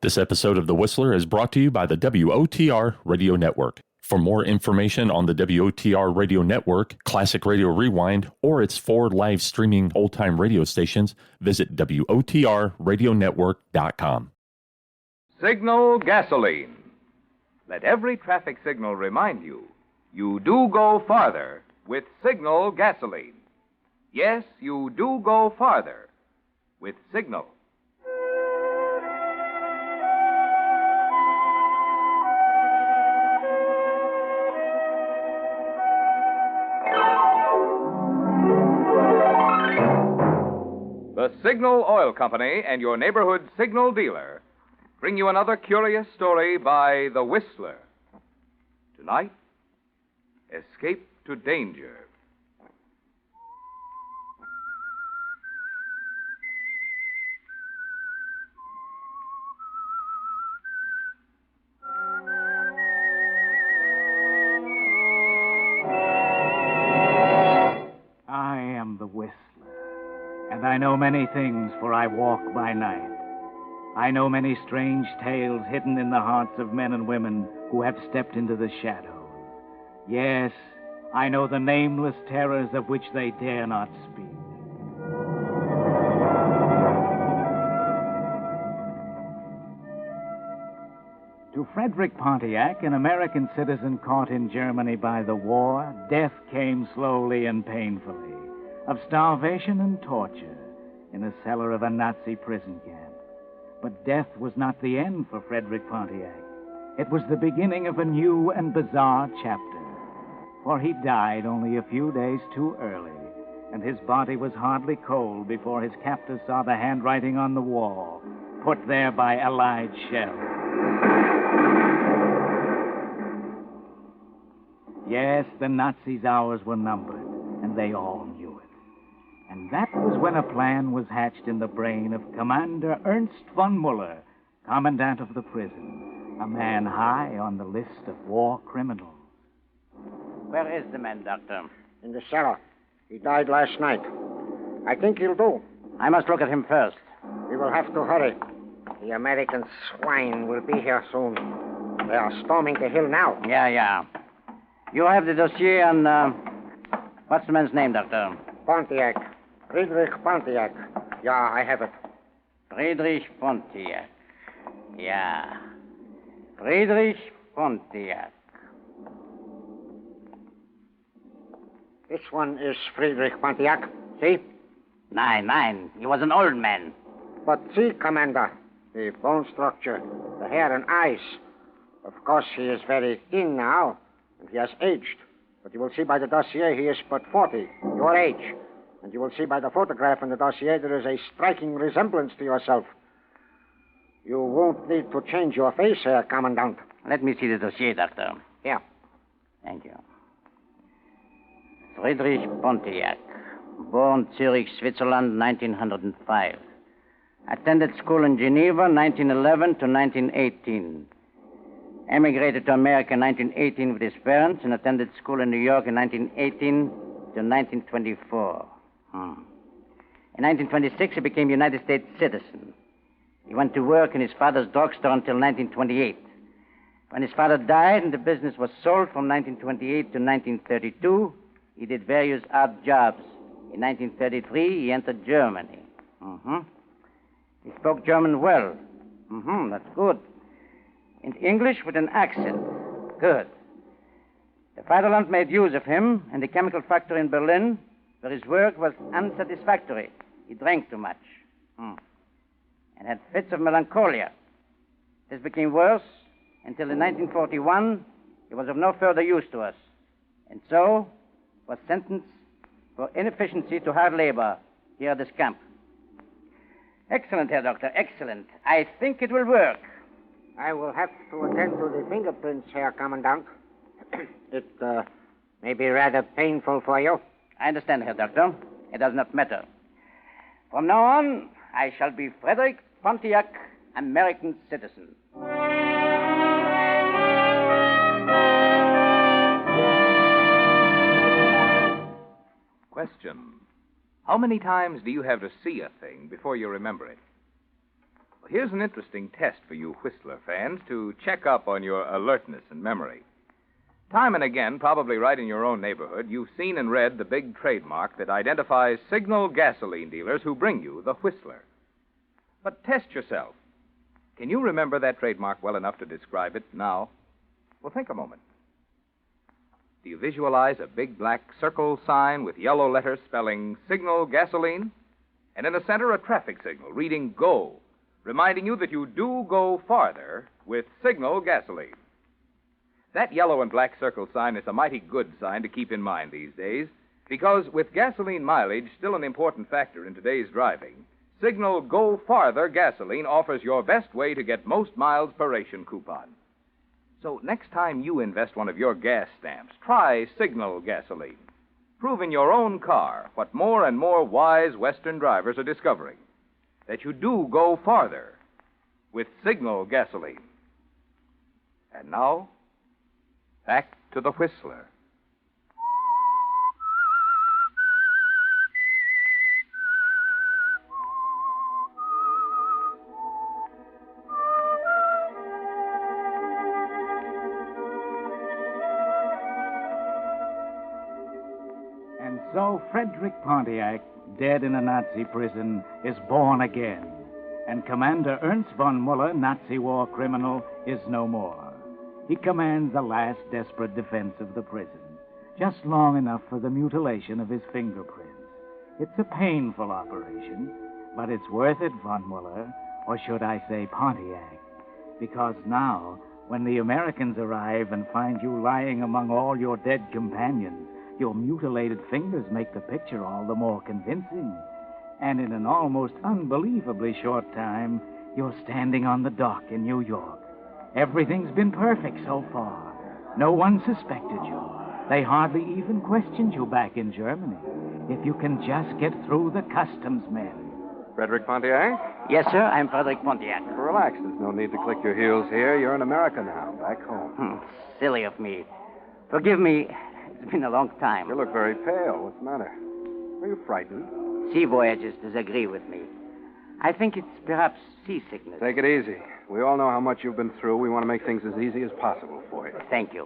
This episode of The Whistler is brought to you by the WOTR Radio Network. For more information on the WOTR Radio Network, Classic Radio Rewind, or its 4 live streaming old-time radio stations, visit WOTRradionetwork.com. Signal gasoline. Let every traffic signal remind you, you do go farther with Signal gasoline. Yes, you do go farther with Signal. The Signal Oil Company and your neighborhood Signal dealer bring you another curious story by The Whistler. Tonight, Escape to Danger. I am the Whistler, and I know many things, for I walk by night. I know many strange tales hidden in the hearts of men and women who have stepped into the shadows. Yes, I know the nameless terrors of which they dare not speak. To Frederick Pontiac, an American citizen caught in Germany by the war, death came slowly and painfully, of starvation and torture, in the cellar of a Nazi prison camp. But death was not the end for Frederick Pontiac. It was the beginning of a new and bizarre chapter. For he died only a few days too early, and his body was hardly cold before his captors saw the handwriting on the wall, put there by Allied shells. Yes, the Nazis' hours were numbered, and they all knew it. And that was when a plan was hatched in the brain of Commander Ernst von Muller, commandant of the prison, a man high on the list of war criminals. Where is the man, Doctor? In the cellar. He died last night. I think he'll do. I must look at him first. We will have to hurry. The American swine will be here soon. They are storming the hill now. Yeah. You have the dossier on, what's the man's name, Doctor? Pontiac. Friedrich Pontiac. Yeah, I have it. Friedrich Pontiac. Yeah. Friedrich Pontiac. This one is Friedrich Pontiac. See? Nine. He was an old man. But see, Commander, the bone structure, the hair and eyes. Of course, he is very thin now, and he has aged. But you will see by the dossier he is but 40, your age. And you will see by the photograph in the dossier there is a striking resemblance to yourself. You won't need to change your face, Herr Commandant. Let me see the dossier, Doctor. Here. Thank you. Friedrich Pontiac, born Zurich, Switzerland, 1905. Attended school in Geneva, 1911 to 1918. Emigrated to America in 1918 with his parents and attended school in New York in 1918 to 1924. In 1926, he became a United States citizen. He went to work in his father's drugstore until 1928. When his father died and the business was sold from 1928 to 1932, he did various odd jobs. In 1933, he entered Germany. He spoke German well. That's good. And English with an accent. Good. The Vaterland made use of him in the chemical factory in Berlin, where his work was unsatisfactory. He drank too much. And had fits of melancholia. This became worse until in 1941 he was of no further use to us. And so was sentenced for inefficiency to hard labor here at this camp. Excellent, Herr Doctor, excellent. I think it will work. I will have to attend to the fingerprints, Herr Commandant. It may be rather painful for you. I understand, Herr Doctor. It does not matter. From now on, I shall be Frederick Pontiac, American citizen. Question. How many times do you have to see a thing before you remember it? here's an interesting test for you Whistler fans to check up on your alertness and memory. Time and again, probably right in your own neighborhood, you've seen and read the big trademark that identifies Signal gasoline dealers who bring you the Whistler. But test yourself. Can you remember that trademark well enough to describe it now? Well, think a moment. Do you visualize a big black circle sign with yellow letters spelling Signal gasoline? And in the center, a traffic signal reading Go, reminding you that you do go farther with Signal gasoline. That yellow and black circle sign is a mighty good sign to keep in mind these days, because with gasoline mileage still an important factor in today's driving, Signal Go Farther gasoline offers your best way to get most miles per ration coupon. So next time you invest one of your gas stamps, try Signal gasoline. Prove in your own car what more and more wise Western drivers are discovering, that you do go farther with Signal gasoline. And now, back to the Whistler. And so Frederick Pontiac, dead in a Nazi prison, is born again. And Commander Ernst von Muller, Nazi war criminal, is no more. He commands the last desperate defense of the prison, just long enough for the mutilation of his fingerprints. It's a painful operation, but it's worth it, von Muller, or should I say Pontiac, because now, when the Americans arrive and find you lying among all your dead companions, your mutilated fingers make the picture all the more convincing. And in an almost unbelievably short time, you're standing on the dock in New York. Everything's been perfect so far. No one suspected you. They hardly even questioned you back in Germany. If you can just get through the customs men. Frederick Pontiac? Yes, sir, I'm Frederick Pontiac. Relax. There's no need to click your heels here. You're in America now, back home. Silly of me. Forgive me. It's been a long time. You look very pale. What's the matter? Are you frightened? Sea voyagers disagree with me. I think it's perhaps seasickness. Take it easy. We all know how much you've been through. We want to make things as easy as possible for you. Thank you.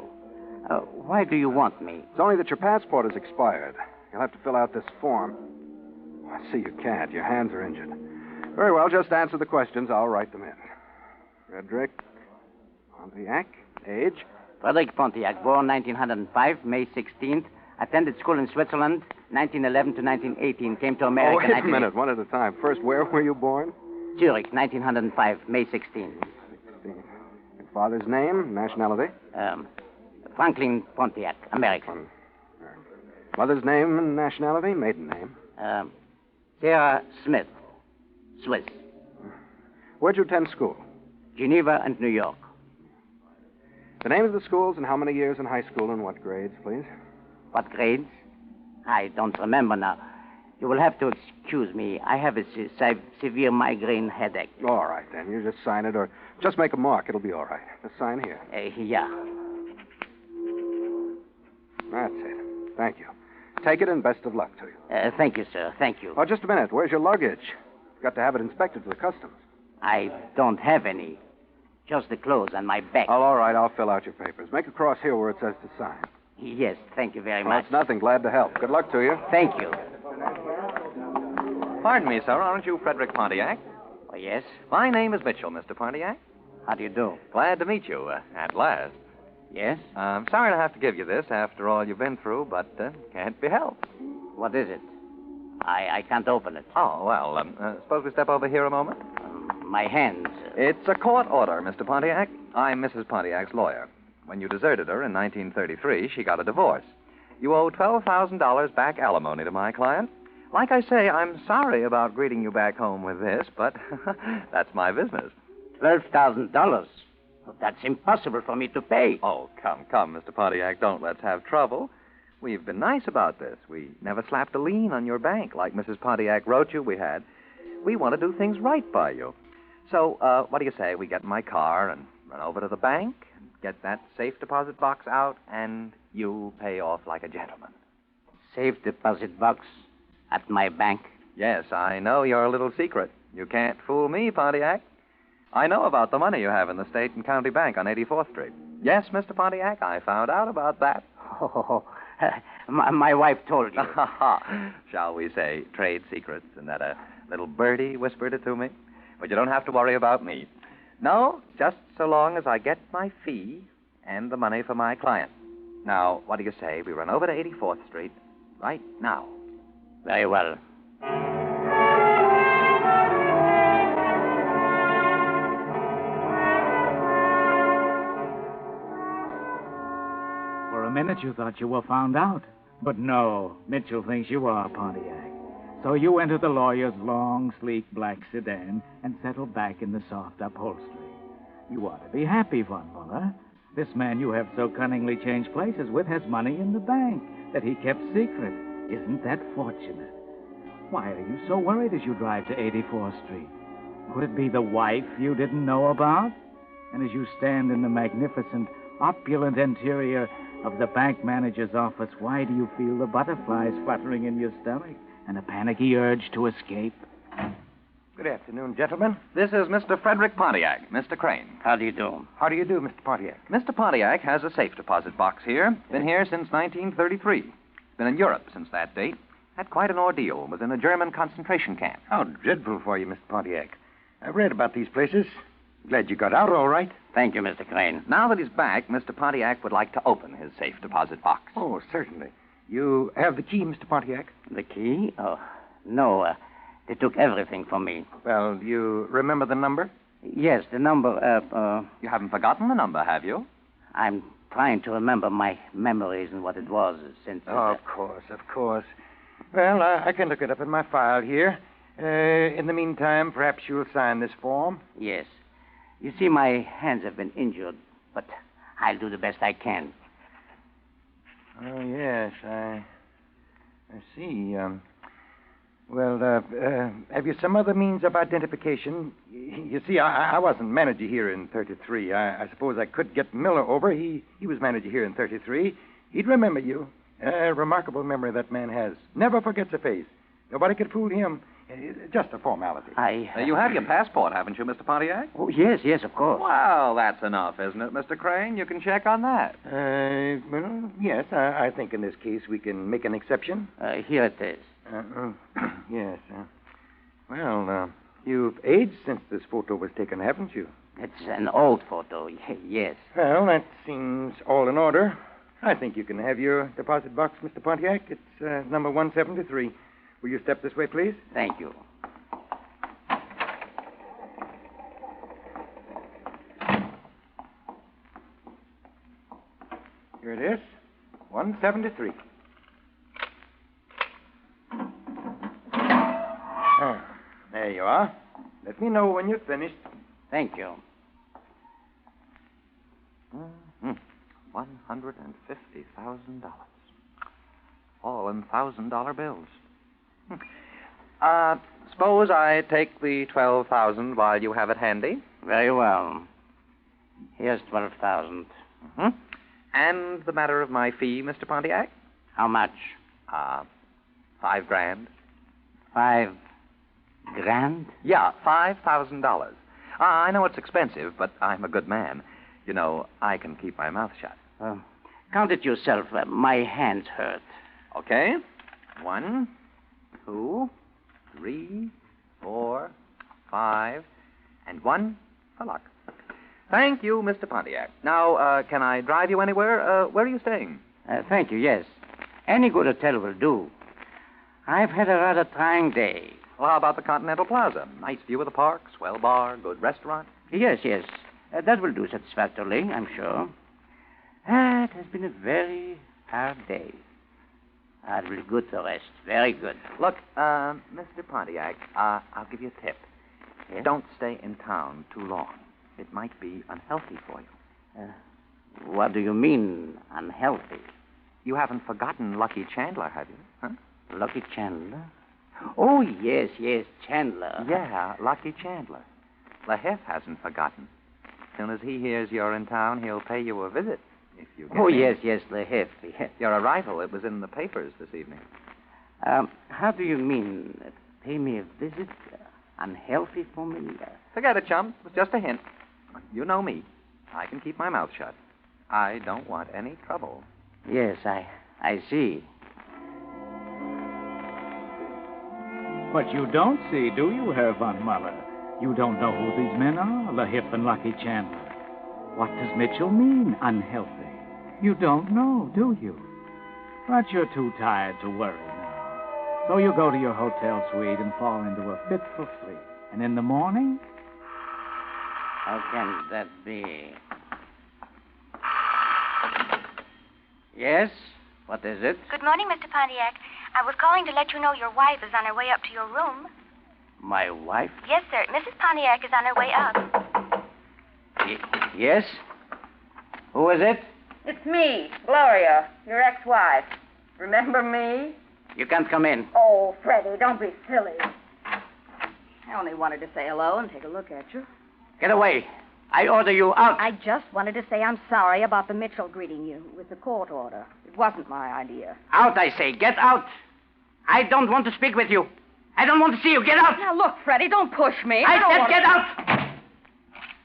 Why do you want me? It's only that your passport has expired. You'll have to fill out this form. I see you can't. Your hands are injured. Very well, just answer the questions. I'll write them in. Frederick Pontiac, age? Frederick Pontiac, born 1905, May 16th. Attended school in Switzerland, 1911 to 1918. Came to America... Oh, wait a minute, one at a time. First, where were you born? Zurich, 1905, May 16th. 16. Your father's name, nationality? Franklin Pontiac, American. Mother's name and nationality, maiden name? Sarah Smith, Swiss. Where'd you attend school? Geneva and New York. The names of the schools and how many years in high school and what grades, please? What grades? I don't remember now. You will have to excuse me. I have a severe migraine headache. All right, then. You just sign it or just make a mark. It'll be all right. Just sign here. Yeah. That's it. Thank you. Take it and best of luck to you. Thank you, sir. Thank you. Oh, just a minute. Where's your luggage? You've got to have it inspected for the customs. I don't have any. Just the clothes and my bag. Oh, all right. I'll fill out your papers. Make a cross here where it says to sign. Yes, thank you very Oh, much. it's nothing. Glad to help. Good luck to you. Thank you. Pardon me, sir. Aren't you Frederick Pontiac? Oh, yes? My name is Mitchell, Mr. Pontiac. How do you do? Glad to meet you, at last. Yes? I'm sorry to have to give you this after all you've been through, but can't be helped. What is it? I can't open it. Oh, well, suppose we step over here a moment? My hands. It's a court order, Mr. Pontiac. I'm Mrs. Pontiac's lawyer. When you deserted her in 1933, she got a divorce. You owe $12,000 back alimony to my client. Like I say, I'm sorry about greeting you back home with this, but that's my business. $12,000? That's impossible for me to pay. Oh, come, Mr. Pontiac. Don't let's have trouble. We've been nice about this. We never slapped a lien on your bank like Mrs. Pontiac wrote you we had. We want to do things right by you. So, what do you say? We get in my car and run over to the bank, get that safe deposit box out, and you pay off like a gentleman. Safe deposit box at my bank? Yes, I know your little secret. You can't fool me, Pontiac. I know about the money you have in the State and County Bank on 84th Street. Yes, Mr. Pontiac, I found out about that. Oh, my wife told you. Shall we say trade secrets, and that a little birdie whispered it to me? But you don't have to worry about me. No, just so long as I get my fee and the money for my client. Now, what do you say we run over to 84th Street right now? Very well. For a minute you thought you were found out. But no, Mitchell thinks you are Pontiac. So you enter the lawyer's long, sleek black sedan and settle back in the soft upholstery. You ought to be happy, Von Muller. This man you have so cunningly changed places with has money in the bank that he kept secret. Isn't that fortunate? Why are you so worried as you drive to 84th Street? Could it be the wife you didn't know about? And as you stand in the magnificent, opulent interior of the bank manager's office, why do you feel the butterflies fluttering in your stomach and a panicky urge to escape? Good afternoon, gentlemen. This is Mr. Frederick Pontiac, Mr. Crane. How do you do? How do you do, Mr. Pontiac? Mr. Pontiac has a safe deposit box here. Been here since 1933. Been in Europe since that date. Had quite an ordeal. Was in a German concentration camp. How dreadful for you, Mr. Pontiac. I've read about these places. Glad you got out all right. Thank you, Mr. Crane. Now that he's back, Mr. Pontiac would like to open his safe deposit box. Oh, certainly. You have the key, Mr. Pontiac? The key? Oh, no. They took everything from me. Well, do you remember the number? Yes, the number, You haven't forgotten the number, have you? I'm trying to remember my memories and what it was since... Oh, of course. Well, I can look it up in my file here. In the meantime, perhaps you'll sign this form? Yes. You see, my hands have been injured, but I'll do the best I can. Oh, yes, I see. Have you some other means of identification? You see, I wasn't manager here in 33. I suppose I could get Miller over. He was manager here in 33. He'd remember you. Remarkable memory that man has. Never forgets a face. Nobody could fool him. Just a formality. You have your passport, haven't you, Mr. Pontiac? Oh, yes, of course. Well, that's enough, isn't it, Mr. Crane? You can check on that. Yes. I think in this case we can make an exception. Here it is. Yes. You've aged since this photo was taken, haven't you? It's an old photo, yes. Well, that seems all in order. I think you can have your deposit box, Mr. Pontiac. It's number 173. Will you step this way, please? Thank you. Here it is. 173. There you are. Let me know when you've finished. Thank you. $150,000. All in $1,000 bills. Suppose I take the $12,000 while you have it handy. Very well. Here's $12,000. Mm-hmm. And the matter of my fee, Mr. Pontiac? How much? $5,000. $5,000? Yeah, $5,000. I know it's expensive, but I'm a good man. You know, I can keep my mouth shut. Count it yourself. My hands hurt. Okay. 1, 2, 3, 4, 5, and 1 for luck. Thank you, Mr. Pontiac. Now, can I drive you anywhere? Where are you staying? Thank you, yes. Any good hotel will do. I've had a rather trying day. Well, how about the Continental Plaza? Nice view of the park, swell bar, good restaurant. Yes. That will do satisfactorily, I'm sure. It has been a very hard day. It will be good to rest. Very good. Look, Mr. Pontiac, I'll give you a tip. Yes? Don't stay in town too long. It might be unhealthy for you. What do you mean, unhealthy? You haven't forgotten Lucky Chandler, have you? Huh? Lucky Chandler? Oh, yes, Chandler. Yeah, Lucky Chandler. LaHef hasn't forgotten. As soon as he hears you're in town, he'll pay you a visit. If you get me. Yes, LaHef. Yes. Your arrival, it was in the papers this evening. How do you mean, pay me a visit? Unhealthy for me. Forget it, chum. It was just a hint. You know me. I can keep my mouth shut. I don't want any trouble. Yes, I see. But you don't see, do you, Herr von Muller? You don't know who these men are, LaHiff and Lucky Chandler. What does Mitchell mean, unhealthy? You don't know, do you? But you're too tired to worry now. So you go to your hotel suite and fall into a fitful sleep. And in the morning? How can that be? Yes? What is it? Good morning, Mr. Pontiac. I was calling to let you know your wife is on her way up to your room. My wife? Yes, sir. Mrs. Pontiac is on her way up. Yes? Who is it? It's me, Gloria, your ex-wife. Remember me? You can't come in. Oh, Freddie, don't be silly. I only wanted to say hello and take a look at you. Get away. I order you out. I just wanted to say I'm sorry about the Mitchell greeting you with the court order. It wasn't my idea. Out, I say. Get out. I don't want to speak with you. I don't want to see you. Get out. Now, look, Freddie, don't push me. I said get out. out.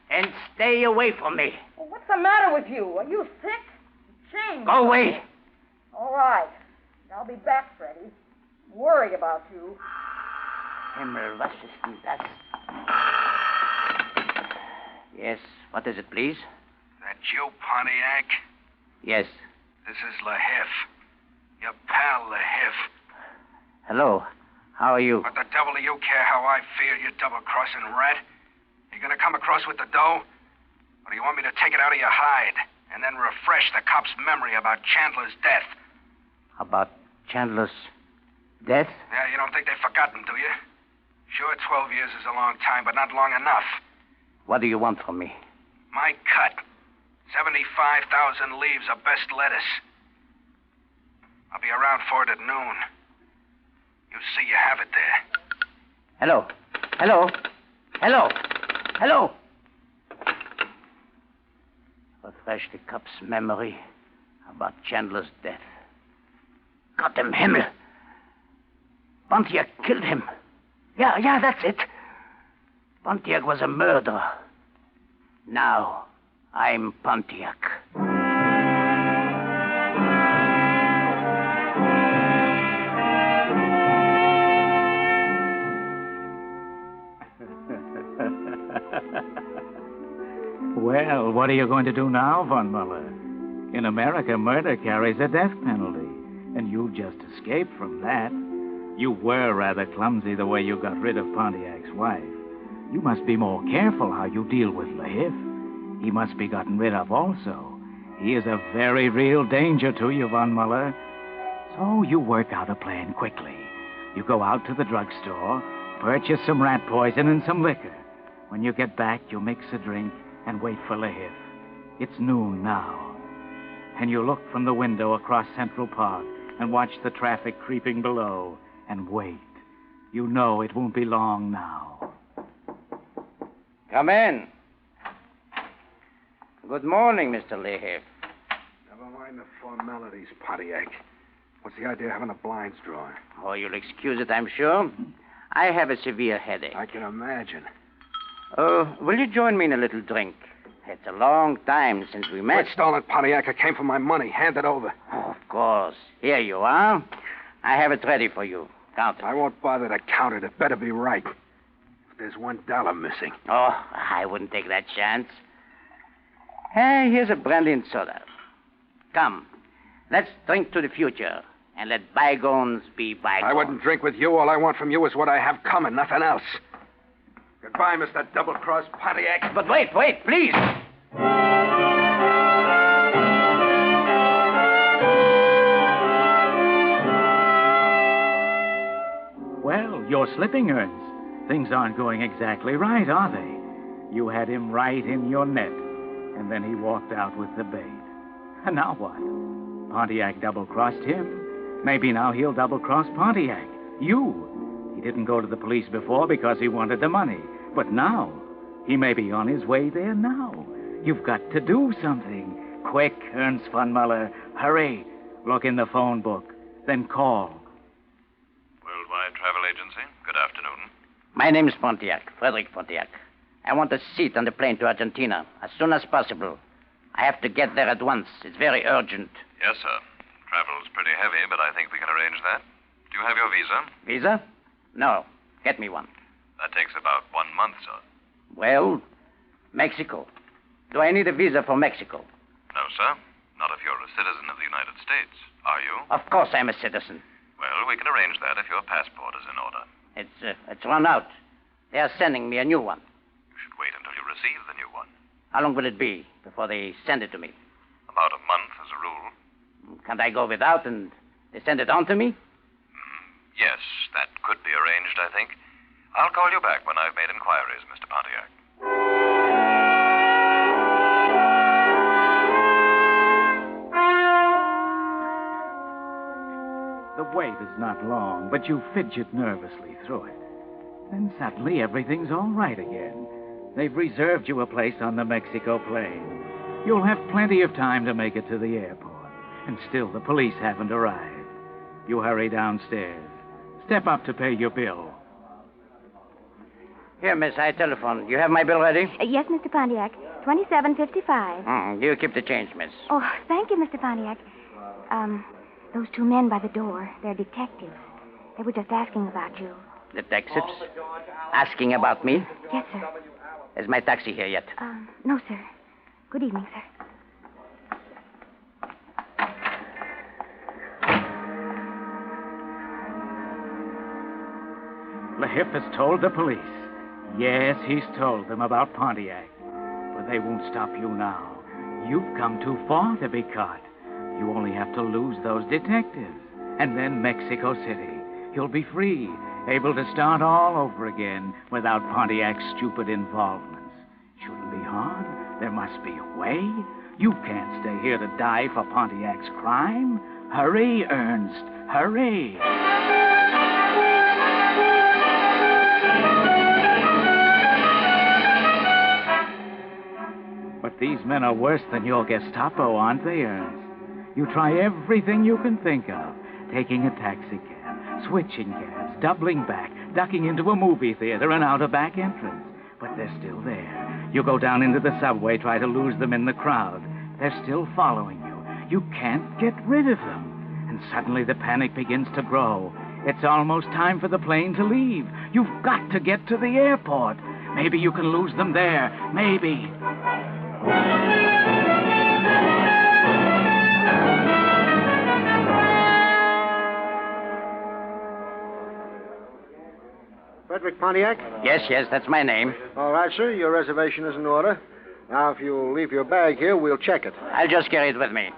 And stay away from me. Well, what's the matter with you? Are you sick? You changed. Go away. All right. I'll be back, Freddie. I'm worried about you. Himmel, was ist denn das? Yes, what is it, please? That you, Pontiac? Yes. This is LaHiff. Your pal, LaHiff. Hello. How are you? What the devil do you care how I feel, you double-crossing rat? You gonna come across with the dough? Or do you want me to take it out of your hide and then refresh the cop's memory about Chandler's death? About Chandler's death? Yeah, you don't think they've forgotten, do you? Sure, 12 years is a long time, but not long enough. What do you want from me? My cut. 75,000 leaves of best lettuce. I'll be around for it at noon. You see you have it there. Hello. Hello. Hello. Hello. Refresh the cop's memory about Chandler's death. Gott im Himmel. Pontiac killed him. Yeah, that's it. Pontiac was a murderer. Now, I'm Pontiac. Well, what are you going to do now, Von Muller? In America, murder carries a death penalty, and you just escaped from that. You were rather clumsy the way you got rid of Pontiac's wife. You must be more careful how you deal with LaHiff. He must be gotten rid of also. He is a very real danger to you, Von Muller. So you work out a plan quickly. You go out to the drugstore, purchase some rat poison and some liquor. When you get back, you mix a drink and wait for LaHiff. It's noon now. And you look from the window across Central Park and watch the traffic creeping below and wait. You know it won't be long now. Come in. Good morning, Mr. LaHiff. Never mind the formalities, Pontiac. What's the idea of having the blinds drawn? Oh, you'll excuse it, I'm sure. I have a severe headache. I can imagine. Will you join me in a little drink? It's a long time since we met. Quit stalling, Pontiac. It came from my money. Hand it over. Oh, of course. Here you are. I have it ready for you. Count it. I won't bother to count it. It better be right. If there's $1 missing. Oh, I wouldn't take that chance. Hey, here's a brandy and soda. Come, let's drink to the future and let bygones be bygones. I wouldn't drink with you. All I want from you is what I have coming, nothing else. Goodbye, Mr. Double-Cross Pontiac. But wait, please. Well, you're slipping, Ernst. Things aren't going exactly right, are they? You had him right in your net, and then he walked out with the bait. And now what? Pontiac double-crossed him. Maybe now he'll double-cross Pontiac. You. He didn't go to the police before because he wanted the money. But now, he may be on his way there now. You've got to do something. Quick, Ernst von Muller. Hurry. Look in the phone book. Then call. Worldwide Travel Agency. Good afternoon. My name is Pontiac, Frederick Pontiac. I want a seat on the plane to Argentina as soon as possible. I have to get there at once. It's very urgent. Yes, sir. Travel's pretty heavy, but I think we can arrange that. Do you have your visa? Visa? No. Get me one. That takes about 1 month, sir. Well, Mexico. Do I need a visa for Mexico? No, sir. Not if you're a citizen of the United States. Are you? Of course I'm a citizen. Well, we can arrange that if your passport is in order. It's run out. They are sending me a new one. You should wait until you receive the new one. How long will it be before they send it to me? About a month as a rule. Can't I go without and they send it on to me? Yes, that could be arranged, I think. I'll call you back when I've made inquiries, Mr. Pontiac. The wait is not long, but you fidget nervously through it. Then suddenly everything's all right again. They've reserved you a place on the Mexico plane. You'll have plenty of time to make it to the airport. And still the police haven't arrived. You hurry downstairs. Step up to pay your bill. Here, miss, I telephoned. You have my bill ready? Yes, Mr. Pontiac. $27.55. You keep the change, miss. Oh, thank you, Mr. Pontiac. Those two men by the door, they're detectives. They were just asking about you. Detectives? Asking about me? Yes, sir. Is my taxi here yet? No, sir. Good evening, sir. Lahip has told the police. Yes, he's told them about Pontiac. But they won't stop you now. You've come too far to be caught. You only have to lose those detectives. And then Mexico City. You'll be free, able to start all over again without Pontiac's stupid involvements. Shouldn't be hard. There must be a way. You can't stay here to die for Pontiac's crime. Hurry, Ernst. Hurry. But these men are worse than your Gestapo, aren't they, Ernst? You try everything you can think of. Taking a taxi cab, switching cabs, doubling back, ducking into a movie theater and out a back entrance. But they're still there. You go down into the subway, try to lose them in the crowd. They're still following you. You can't get rid of them. And suddenly the panic begins to grow. It's almost time for the plane to leave. You've got to get to the airport. Maybe you can lose them there. Maybe. Frederick Pontiac? Yes, that's my name. All right, sir. Your reservation is in order. Now, if you'll leave your bag here, we'll check it. I'll just carry it with me.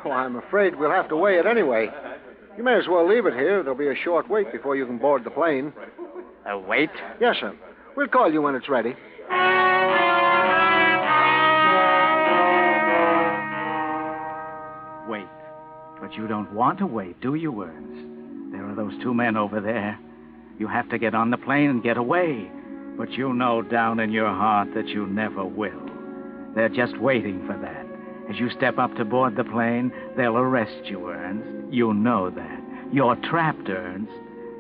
Oh, I'm afraid we'll have to weigh it anyway. You may as well leave it here. There'll be a short wait before you can board the plane. A wait? Yes, sir. We'll call you when it's ready. Wait. But you don't want to wait, do you, Ernst? There are those two men over there. You have to get on the plane and get away. But you know down in your heart that you never will. They're just waiting for that. As you step up to board the plane, they'll arrest you, Ernst. You know that. You're trapped, Ernst.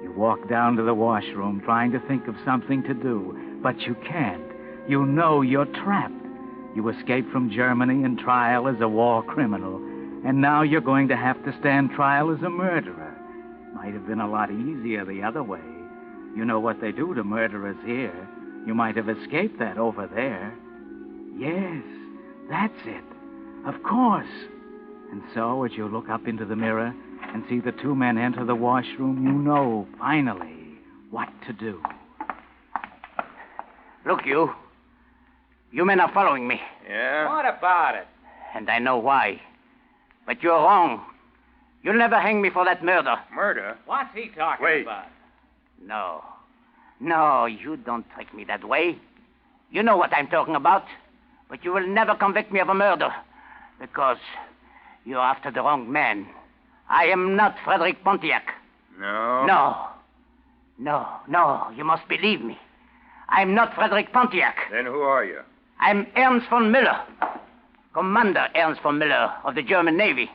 You walk down to the washroom trying to think of something to do, but you can't. You know you're trapped. You escaped from Germany in trial as a war criminal, and now you're going to have to stand trial as a murderer. Might have been a lot easier the other way. You know what they do to murderers here. You might have escaped that over there. Yes, that's it. Of course. And so, as you look up into the mirror and see the two men enter the washroom, you know, finally, what to do. Look, you. You men are following me. Yeah? What about it? And I know why. But you're wrong. You'll never hang me for that murder. Murder? What's he talking about? No, you don't trick me that way. You know what I'm talking about. But you will never convict me of a murder. Because you're after the wrong man. I am not Frederick Pontiac. No? No, you must believe me. I'm not Frederick Pontiac. Then who are you? I'm Ernst von Müller. Commander Ernst von Müller of the German Navy.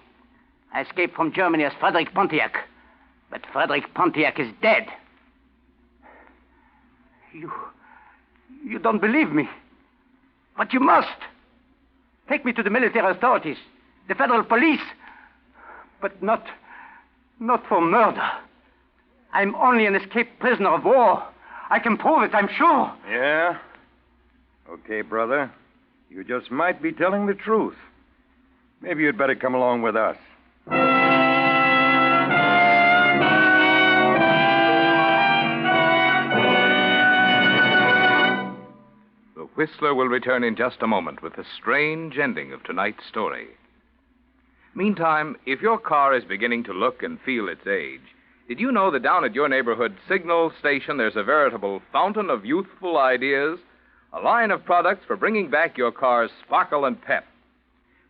I escaped from Germany as Frederick Pontiac. But Frederick Pontiac is dead. You don't believe me. But you must. Take me to the military authorities, the federal police. But not for murder. I'm only an escaped prisoner of war. I can prove it, I'm sure. Yeah? Okay, brother. You just might be telling the truth. Maybe you'd better come along with us. The Whistler will return in just a moment with the strange ending of tonight's story. Meantime, if your car is beginning to look and feel its age, did you know that down at your neighborhood signal station there's a veritable fountain of youthful ideas? A line of products for bringing back your car's sparkle and pep.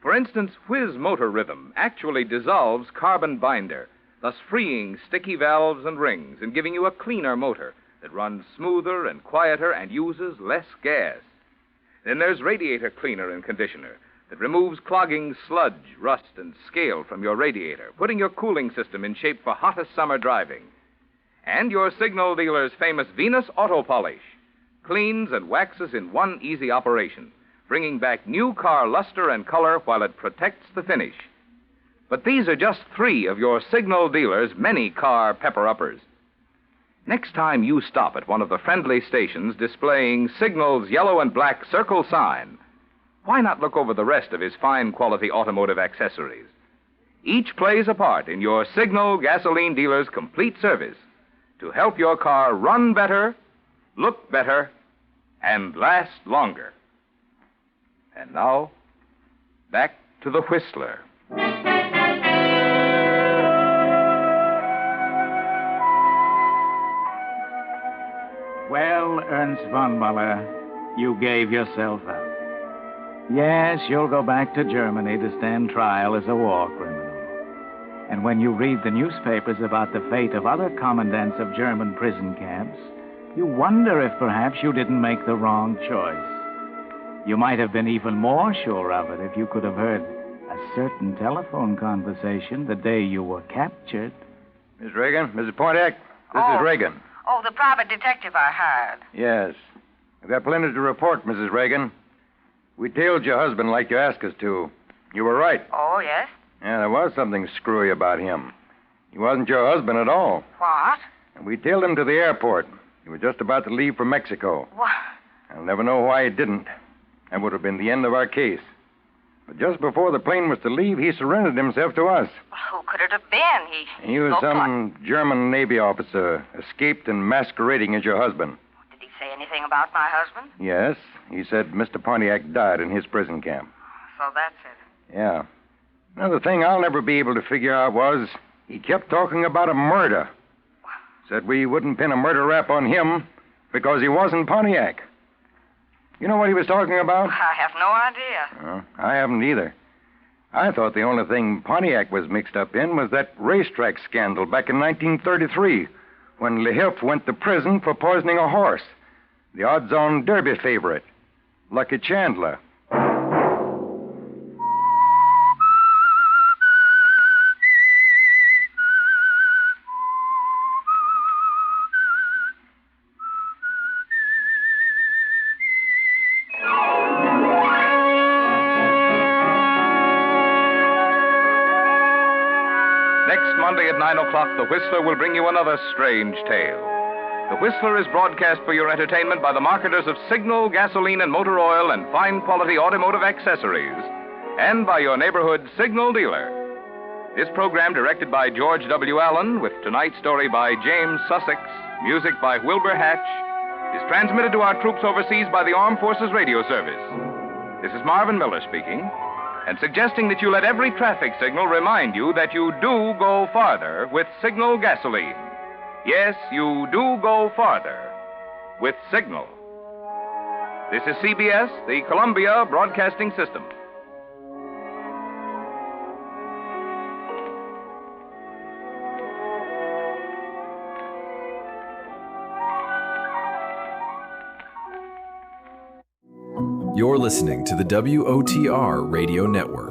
For instance, Whiz Motor Rhythm actually dissolves carbon binder, thus freeing sticky valves and rings and giving you a cleaner motor that runs smoother and quieter and uses less gas. Then there's Radiator Cleaner and Conditioner that removes clogging sludge, rust, and scale from your radiator, putting your cooling system in shape for hottest summer driving. And your signal dealer's famous Venus Auto Polish cleans and waxes in one easy operation, bringing back new car luster and color while it protects the finish. But these are just 3 of your signal dealer's many car pepper-uppers. Next time you stop at one of the friendly stations displaying Signal's yellow and black circle sign, why not look over the rest of his fine quality automotive accessories? Each plays a part in your Signal gasoline dealer's complete service to help your car run better, look better, and last longer. And now, back to the Whistler. Well, Ernst von Muller, you gave yourself up. Yes, you'll go back to Germany to stand trial as a war criminal. And when you read the newspapers about the fate of other commandants of German prison camps, you wonder if perhaps you didn't make the wrong choice. You might have been even more sure of it if you could have heard a certain telephone conversation the day you were captured. Miss Reagan, Mrs. Pontiac, this is Reagan. Oh, the private detective I hired. Yes. I've got plenty to report, Mrs. Reagan. We tailed your husband like you asked us to. You were right. Oh, yes? Yeah, there was something screwy about him. He wasn't your husband at all. What? And we tailed him to the airport. He was just about to leave for Mexico. What? I'll never know why he didn't. That would have been the end of our case. But just before the plane was to leave, he surrendered himself to us. Who could it have been? He was some German Navy officer, escaped and masquerading as your husband. Did he say anything about my husband? Yes. He said Mr. Pontiac died in his prison camp. So that's it. Yeah. Another thing I'll never be able to figure out was he kept talking about a murder. Said we wouldn't pin a murder rap on him because he wasn't Pontiac. You know what he was talking about? I have no idea. I haven't either. I thought the only thing Pontiac was mixed up in was that racetrack scandal back in 1933 when Lehiff went to prison for poisoning a horse, the odds-on Derby favorite, Lucky Chandler. Monday at 9 o'clock, The Whistler will bring you another strange tale. The Whistler is broadcast for your entertainment by the marketers of Signal, gasoline, and motor oil and fine quality automotive accessories, and by your neighborhood Signal dealer. This program, directed by George W. Allen, with tonight's story by James Sussex, music by Wilbur Hatch, is transmitted to our troops overseas by the Armed Forces Radio Service. This is Marvin Miller speaking, and suggesting that you let every traffic signal remind you that you do go farther with Signal gasoline. Yes, you do go farther with Signal. This is CBS, the Columbia Broadcasting System. You're listening to the WOTR Radio Network.